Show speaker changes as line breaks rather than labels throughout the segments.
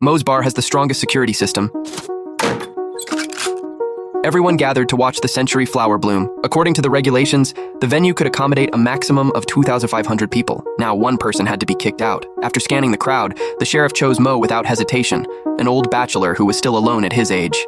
Moe's bar has the strongest security system. Everyone gathered to watch the century flower bloom. According to the regulations, the venue could accommodate a maximum of 2,500 people. Now, one person had to be kicked out. After scanning the crowd, the sheriff chose Moe without hesitation, an old bachelor who was still alone at his age.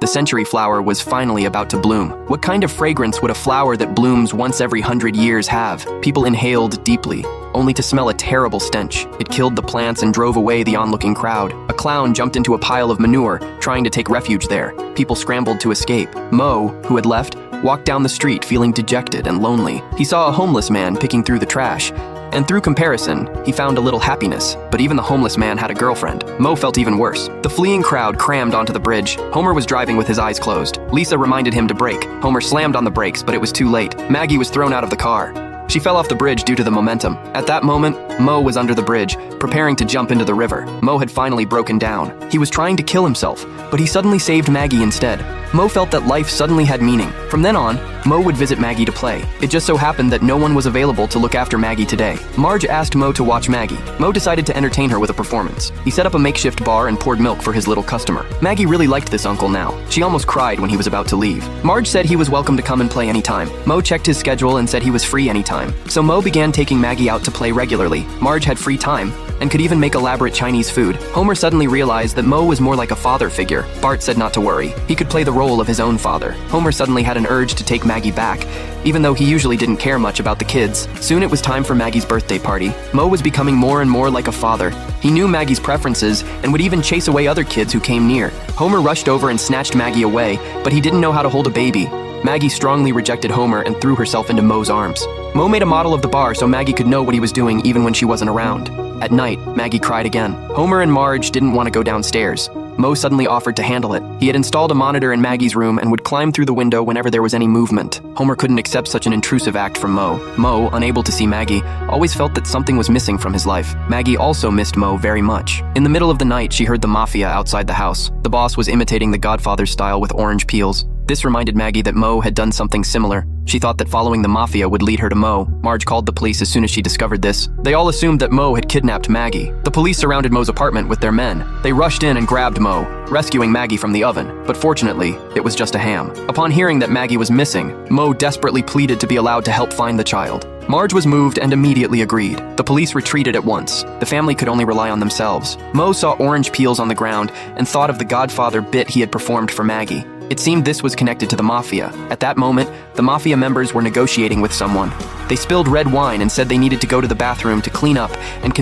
The century flower was finally about to bloom. What kind of fragrance would a flower that blooms once every 100 years have? People inhaled deeply, only to smell a terrible stench. It killed the plants and drove away the onlooking crowd. A clown jumped into a pile of manure, trying to take refuge there. People scrambled to escape. Moe, who had left, walked down the street feeling dejected and lonely. He saw a homeless man picking through the trash, and through comparison, he found a little happiness. But even the homeless man had a girlfriend. Moe felt even worse. The fleeing crowd crammed onto the bridge. Homer was driving with his eyes closed. Lisa reminded him to brake. Homer slammed on the brakes, but it was too late. Maggie was thrown out of the car. She fell off the bridge due to the momentum. At that moment, Moe was under the bridge, preparing to jump into the river. Moe had finally broken down. He was trying to kill himself, but he suddenly saved Maggie instead. Moe felt that life suddenly had meaning. From then on, Moe would visit Maggie to play. It just so happened that no one was available to look after Maggie today. Marge asked Moe to watch Maggie. Moe decided to entertain her with a performance. He set up a makeshift bar and poured milk for his little customer. Maggie really liked this uncle now. She almost cried when he was about to leave. Marge said he was welcome to come and play anytime. Moe checked his schedule and said he was free anytime. So Moe began taking Maggie out to play regularly. Marge had free time and could even make elaborate Chinese food. Homer suddenly realized that Moe was more like a father figure. Bart said not to worry. He could play the role of his own father. Homer suddenly had an urge to take Maggie back, even though he usually didn't care much about the kids. Soon it was time for Maggie's birthday party. Moe was becoming more and more like a father. He knew Maggie's preferences and would even chase away other kids who came near. Homer rushed over and snatched Maggie away, but he didn't know how to hold a baby. Maggie strongly rejected Homer and threw herself into Moe's arms. Moe made a model of the bar so Maggie could know what he was doing even when she wasn't around. At night, Maggie cried again. Homer and Marge didn't want to go downstairs. Moe suddenly offered to handle it. He had installed a monitor in Maggie's room and would climb through the window whenever there was any movement. Homer couldn't accept such an intrusive act from Moe. Moe, unable to see Maggie, always felt that something was missing from his life. Maggie also missed Moe very much. In the middle of the night, she heard the mafia outside the house. The boss was imitating the Godfather's style with orange peels. This reminded Maggie that Moe had done something similar. She thought that following the mafia would lead her to Moe. Marge called the police as soon as she discovered this. They all assumed that Moe had kidnapped Maggie. The police surrounded Moe's apartment with their men. They rushed in and grabbed Moe, rescuing Maggie from the oven. But fortunately, it was just a ham. Upon hearing that Maggie was missing, Moe desperately pleaded to be allowed to help find the child. Marge was moved and immediately agreed. The police retreated at once. The family could only rely on themselves. Moe saw orange peels on the ground and thought of the Godfather bit he had performed for Maggie. It seemed this was connected to the mafia. At that moment, the mafia members were negotiating with someone. They spilled red wine and said they needed to go to the bathroom to clean up and